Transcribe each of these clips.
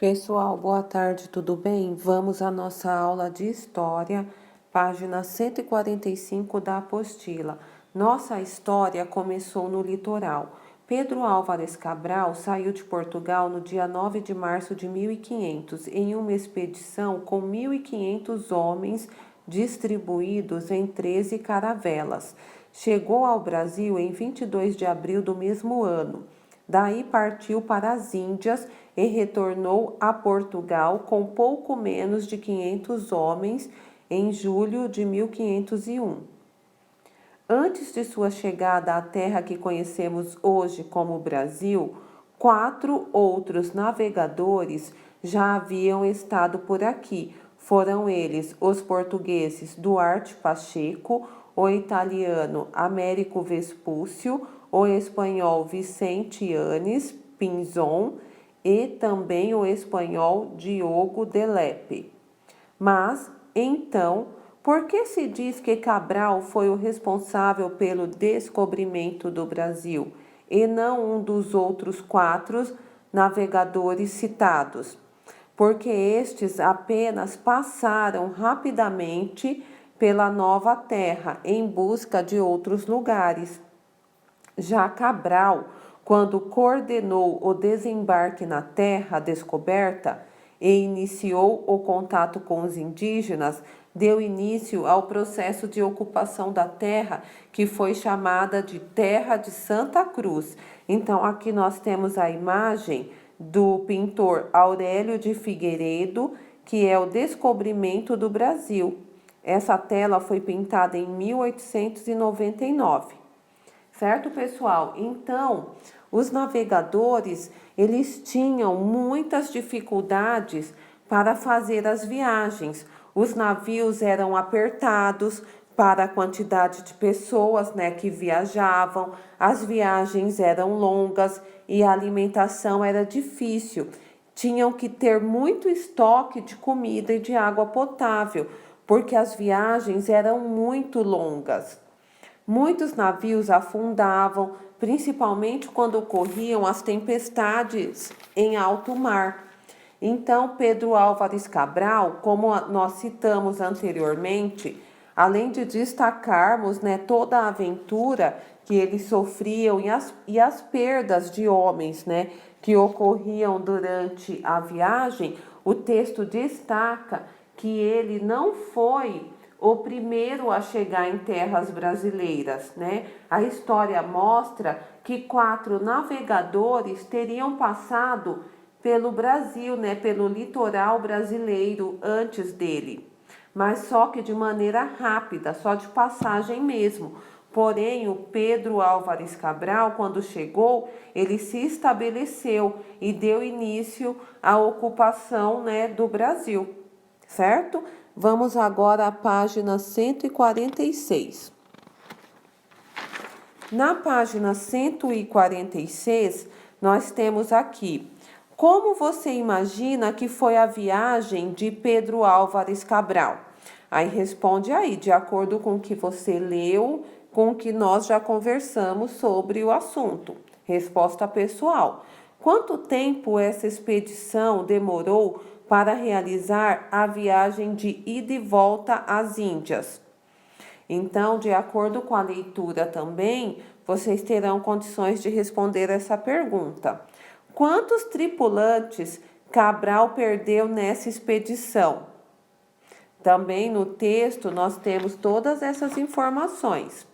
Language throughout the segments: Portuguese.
Pessoal, boa tarde, tudo bem? Vamos à nossa aula de História, página 145 da apostila. Nossa história começou no litoral. Pedro Álvares Cabral saiu de Portugal no dia 9 de março de 1500 em uma expedição com 1.500 homens distribuídos em 13 caravelas. Chegou ao Brasil em 22 de abril do mesmo ano. Daí partiu para as Índias e retornou a Portugal com pouco menos de 500 homens em julho de 1501. Antes de sua chegada à terra que conhecemos hoje como Brasil, 4 outros navegadores já haviam estado por aqui. Foram eles os portugueses Duarte Pacheco, o italiano Américo Vespúcio, o espanhol Vicente Yanes Pinzon e também o espanhol Diogo de Lepe. Mas, então, por que se diz que Cabral foi o responsável pelo descobrimento do Brasil e não um dos outros 4 navegadores citados? Porque estes apenas passaram rapidamente pela nova terra em busca de outros lugares. Já Cabral, quando coordenou o desembarque na terra descoberta e iniciou o contato com os indígenas, deu início ao processo de ocupação da terra, que foi chamada de Terra de Santa Cruz. Então, aqui nós temos a imagem do pintor Aurélio de Figueiredo, que é o descobrimento do Brasil. Essa tela foi pintada em 1899. Certo, pessoal? Então, os navegadores, eles tinham muitas dificuldades para fazer as viagens. Os navios eram apertados para a quantidade de pessoas, que viajavam. As viagens eram longas e a alimentação era difícil. Tinham que ter muito estoque de comida e de água potável, porque as viagens eram muito longas. Muitos navios afundavam, principalmente quando ocorriam as tempestades em alto mar. Então, Pedro Álvares Cabral, como nós citamos anteriormente, além de destacarmos toda a aventura que eles sofriam e as perdas de homens que ocorriam durante a viagem, o texto destaca que ele não foi o primeiro a chegar em terras brasileiras, A história mostra que 4 navegadores teriam passado pelo Brasil, pelo litoral brasileiro antes dele, mas só que de maneira rápida, só de passagem mesmo. Porém, o Pedro Álvares Cabral, quando chegou, ele se estabeleceu e deu início à ocupação, do Brasil, certo? Vamos agora à página 146. Na página 146, nós temos aqui: como você imagina que foi a viagem de Pedro Álvares Cabral? Aí responde aí, de acordo com o que você leu, com o que nós já conversamos sobre o assunto. Resposta pessoal: quanto tempo essa expedição demorou para realizar a viagem de ida e volta às Índias? Então, de acordo com a leitura também, vocês terão condições de responder essa pergunta. Quantos tripulantes Cabral perdeu nessa expedição? Também no texto nós temos todas essas informações.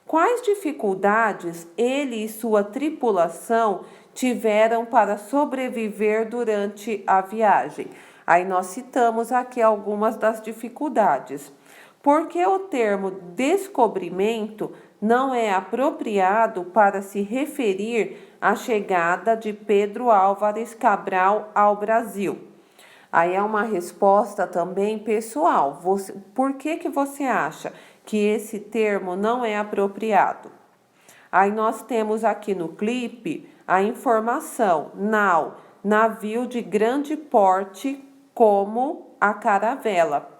Quais dificuldades ele e sua tripulação tiveram para sobreviver durante a viagem? Aí nós citamos aqui algumas das dificuldades. Porque o termo descobrimento não é apropriado para se referir à chegada de Pedro Álvares Cabral ao Brasil? Aí é uma resposta também pessoal. Por que você acha que esse termo não é apropriado? Aí nós temos aqui no clipe a informação: navio de grande porte como a caravela.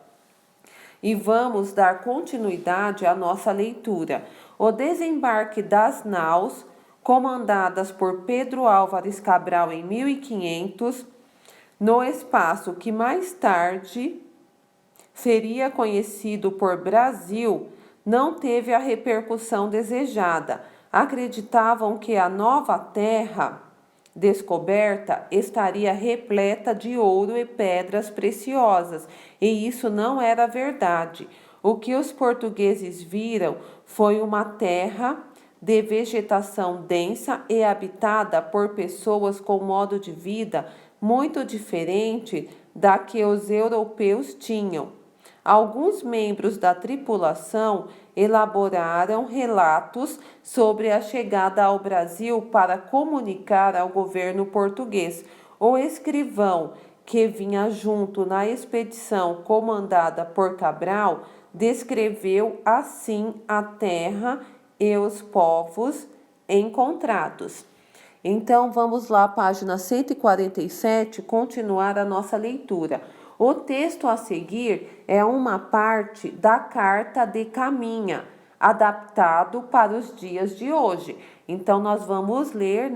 E vamos dar continuidade à nossa leitura. O desembarque das naus, comandadas por Pedro Álvares Cabral em 1500, no espaço que mais tarde seria conhecido por Brasil, não teve a repercussão desejada. Acreditavam que a nova terra descoberta estaria repleta de ouro e pedras preciosas, e isso não era verdade. O que os portugueses viram foi uma terra de vegetação densa e habitada por pessoas com modo de vida muito diferente da que os europeus tinham. Alguns membros da tripulação elaboraram relatos sobre a chegada ao Brasil para comunicar ao governo português. O escrivão, que vinha junto na expedição comandada por Cabral, descreveu assim a terra e os povos encontrados. Então, vamos lá, página 147, continuar a nossa leitura. O texto a seguir é uma parte da Carta de Caminha, adaptado para os dias de hoje. Então, nós vamos ler,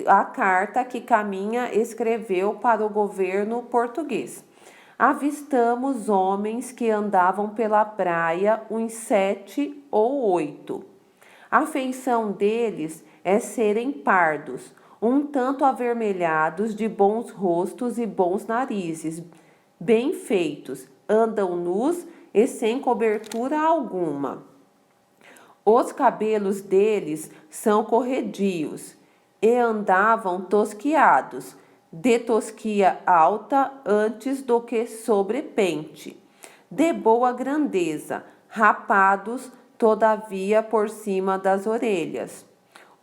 a carta que Caminha escreveu para o governo português. Avistamos homens que andavam pela praia, uns 7 ou 8. A feição deles é serem pardos, um tanto avermelhados, de bons rostos e bons narizes, bem feitos, andam nus e sem cobertura alguma. Os cabelos deles são corredios e andavam tosquiados, de tosquia alta antes do que sobrepente, de boa grandeza, rapados todavia por cima das orelhas.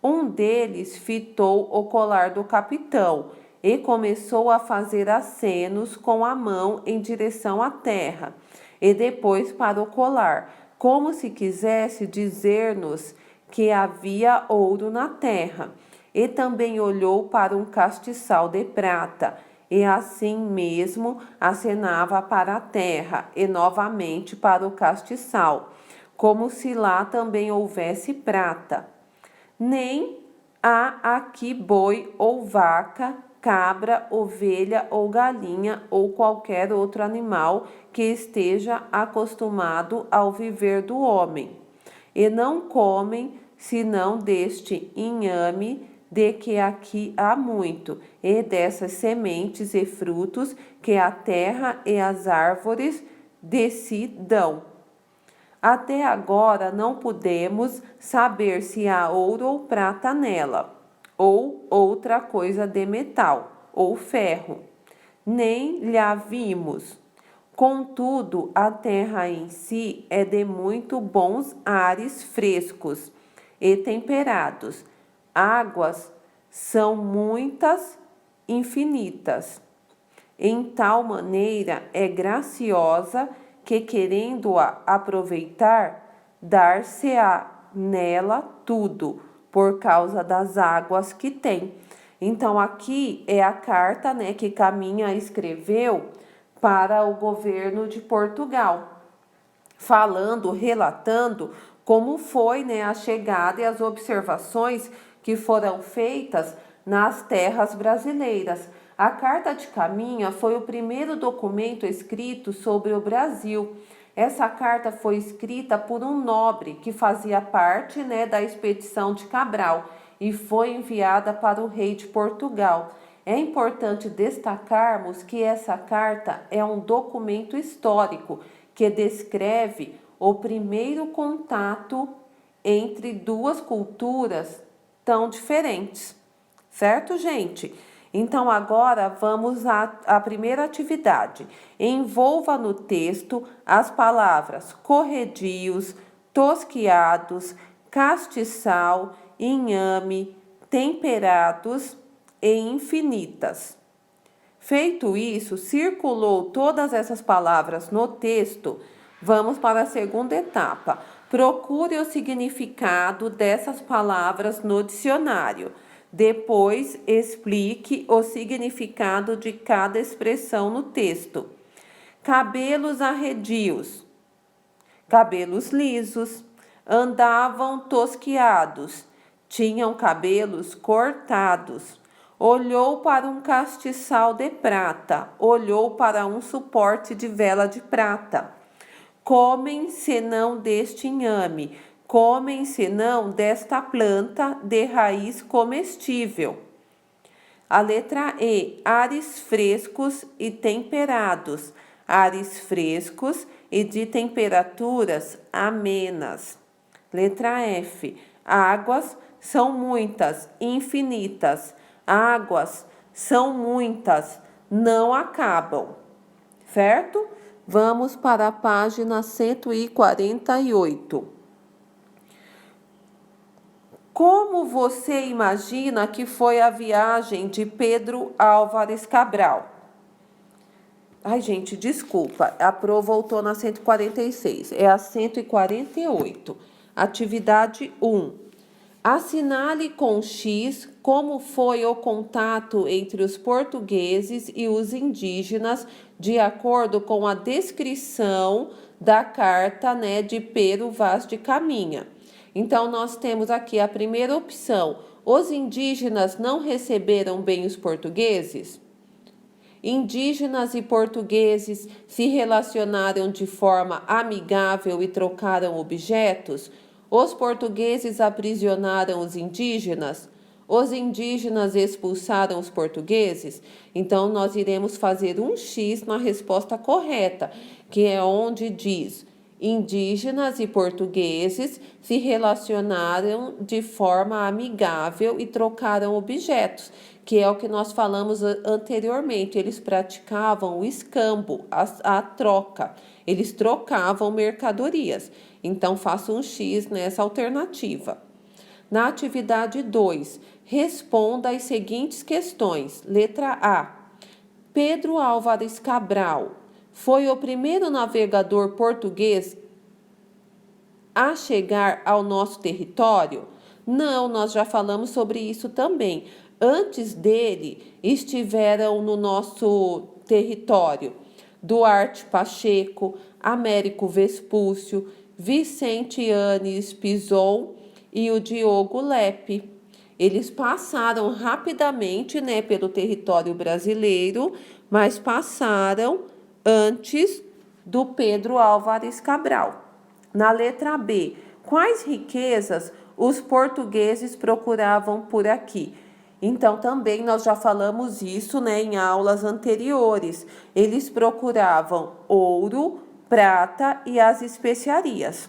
Um deles fitou o colar do capitão e começou a fazer acenos com a mão em direção à terra e depois para o colar, como se quisesse dizer-nos que havia ouro na terra. E também olhou para um castiçal de prata, e assim mesmo acenava para a terra e novamente para o castiçal, como se lá também houvesse prata. Nem há aqui boi ou vaca, cabra, ovelha ou galinha ou qualquer outro animal que esteja acostumado ao viver do homem. E não comem senão deste inhame de que aqui há muito, e dessas sementes e frutos que a terra e as árvores de si dão. Até agora não pudemos saber se há ouro ou prata nela, ou outra coisa de metal, ou ferro. Nem lhe vimos. Contudo, a terra em si é de muito bons ares frescos e temperados. Águas são muitas, infinitas. Em tal maneira é graciosa que, querendo-a aproveitar, dar-se-á nela tudo, por causa das águas que tem. Então, aqui é a carta, que Caminha escreveu para o governo de Portugal, falando, relatando como foi, a chegada e as observações que foram feitas nas terras brasileiras. A Carta de Caminha foi o primeiro documento escrito sobre o Brasil. Essa carta foi escrita por um nobre que fazia parte, da expedição de Cabral e foi enviada para o rei de Portugal. É importante destacarmos que essa carta é um documento histórico que descreve o primeiro contato entre duas culturas tão diferentes. Certo, gente? Então, agora vamos à primeira atividade. Envolva no texto as palavras corredios, tosquiados, castiçal, inhame, temperados e infinitas. Feito isso, circulou todas essas palavras no texto. Vamos para a segunda etapa. Procure o significado dessas palavras no dicionário. Depois, explique o significado de cada expressão no texto. Cabelos arredios, cabelos lisos, andavam tosquiados, tinham cabelos cortados. Olhou para um castiçal de prata, olhou para um suporte de vela de prata. Comem senão deste inhame, comem senão desta planta de raiz comestível. A letra E, ares frescos e temperados, ares frescos e de temperaturas amenas. Letra F, águas são muitas, infinitas, águas são muitas, não acabam, certo? Vamos para a página 148. Como você imagina que foi a viagem de Pedro Álvares Cabral? Ai, gente, desculpa, a Pro voltou na 146, é a 148. Atividade 1. Assinale com X como foi o contato entre os portugueses e os indígenas, de acordo com a descrição da carta, de Pero Vaz de Caminha. Então, nós temos aqui a primeira opção. Os indígenas não receberam bem os portugueses? Indígenas e portugueses se relacionaram de forma amigável e trocaram objetos? Os portugueses aprisionaram os indígenas? Os indígenas expulsaram os portugueses? Então, nós iremos fazer um X na resposta correta, que é onde diz: indígenas e portugueses se relacionaram de forma amigável e trocaram objetos, que é o que nós falamos anteriormente. Eles praticavam o escambo, a troca. Eles trocavam mercadorias. Então, faça um X nessa alternativa. Na atividade 2, responda as seguintes questões. Letra A. Pedro Álvares Cabral foi o primeiro navegador português a chegar ao nosso território? Não, nós já falamos sobre isso também. Antes dele, estiveram no nosso território Duarte Pacheco, Américo Vespúcio, Vicente Yanes Pizon e o Diogo Lepe. Eles passaram rapidamente, pelo território brasileiro, mas passaram antes do Pedro Álvares Cabral. Na letra B, quais riquezas os portugueses procuravam por aqui? Então, também nós já falamos isso, em aulas anteriores. Eles procuravam ouro, prata e as especiarias.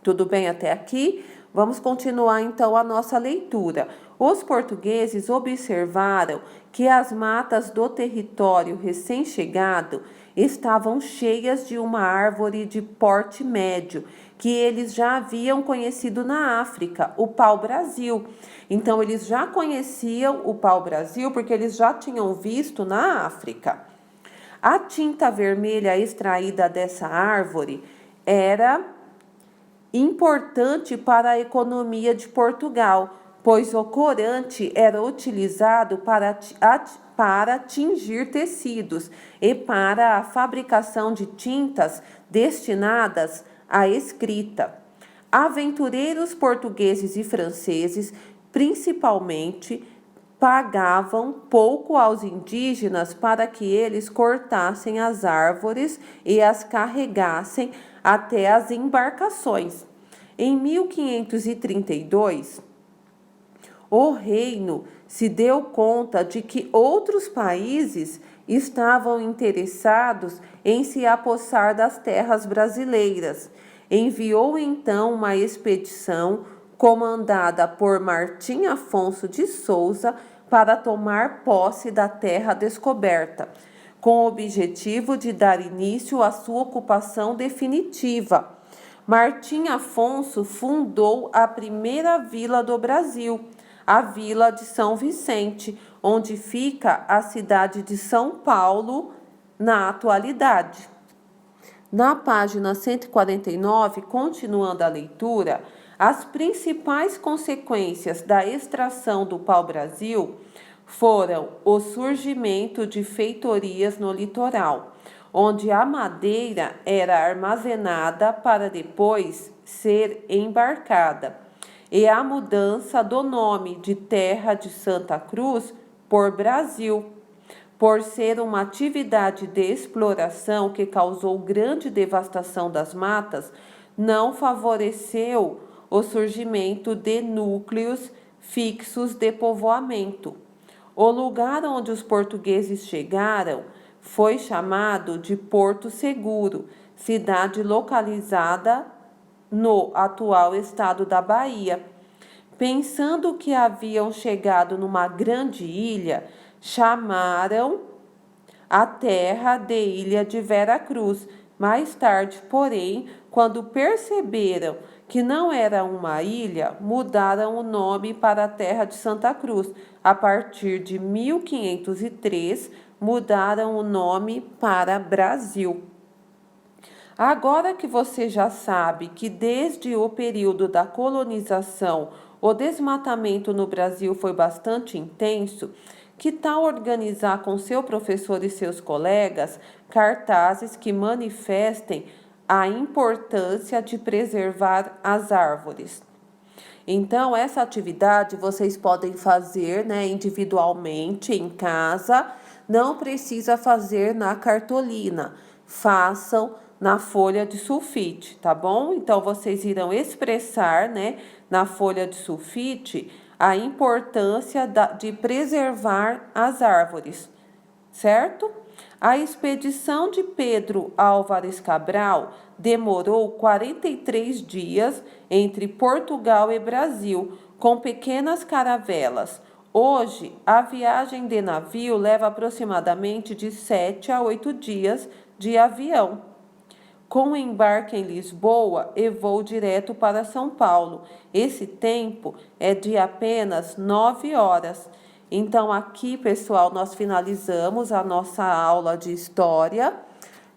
Tudo bem até aqui? Vamos continuar então a nossa leitura. Os portugueses observaram que as matas do território recém-chegado estavam cheias de uma árvore de porte médio, que eles já haviam conhecido na África, o pau-brasil. Então, eles já conheciam o pau-brasil porque eles já tinham visto na África. A tinta vermelha extraída dessa árvore era importante para a economia de Portugal, pois o corante era utilizado para tingir tecidos e para a fabricação de tintas destinadas à escrita. Aventureiros portugueses e franceses, principalmente, pagavam pouco aos indígenas para que eles cortassem as árvores e as carregassem até as embarcações. Em 1532, o reino se deu conta de que outros países estavam interessados em se apossar das terras brasileiras. Enviou então uma expedição comandada por Martim Afonso de Souza para tomar posse da terra descoberta, com o objetivo de dar início à sua ocupação definitiva. Martim Afonso fundou a primeira vila do Brasil, a Vila de São Vicente, onde fica a cidade de São Paulo na atualidade. Na página 149, continuando a leitura, as principais consequências da extração do pau-brasil foram o surgimento de feitorias no litoral, onde a madeira era armazenada para depois ser embarcada, e a mudança do nome de Terra de Santa Cruz por Brasil, por ser uma atividade de exploração que causou grande devastação das matas, não favoreceu o surgimento de núcleos fixos de povoamento. O lugar onde os portugueses chegaram foi chamado de Porto Seguro, cidade localizada no atual estado da Bahia. Pensando que haviam chegado numa grande ilha, chamaram a terra de Ilha de Vera Cruz. Mais tarde, porém, quando perceberam que não era uma ilha, mudaram o nome para a terra de Santa Cruz. A partir de 1503, mudaram o nome para Brasil. Agora que você já sabe que desde o período da colonização o desmatamento no Brasil foi bastante intenso, que tal organizar com seu professor e seus colegas cartazes que manifestem a importância de preservar as árvores? Então, essa atividade vocês podem fazer, individualmente em casa, não precisa fazer na cartolina, façam na folha de sulfite, tá bom? Então, vocês irão expressar, na folha de sulfite, a importância de preservar as árvores, certo? A expedição de Pedro Álvares Cabral demorou 43 dias entre Portugal e Brasil, com pequenas caravelas. Hoje, a viagem de navio leva aproximadamente de 7 a 8 dias de avião, com embarque em Lisboa e voo direto para São Paulo. Esse tempo é de apenas 9 horas. Então, aqui, pessoal, nós finalizamos a nossa aula de história.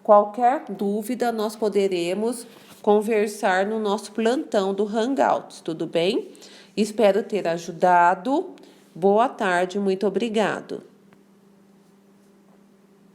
Qualquer dúvida, nós poderemos conversar no nosso plantão do Hangouts, tudo bem? Espero ter ajudado. Boa tarde, muito obrigado.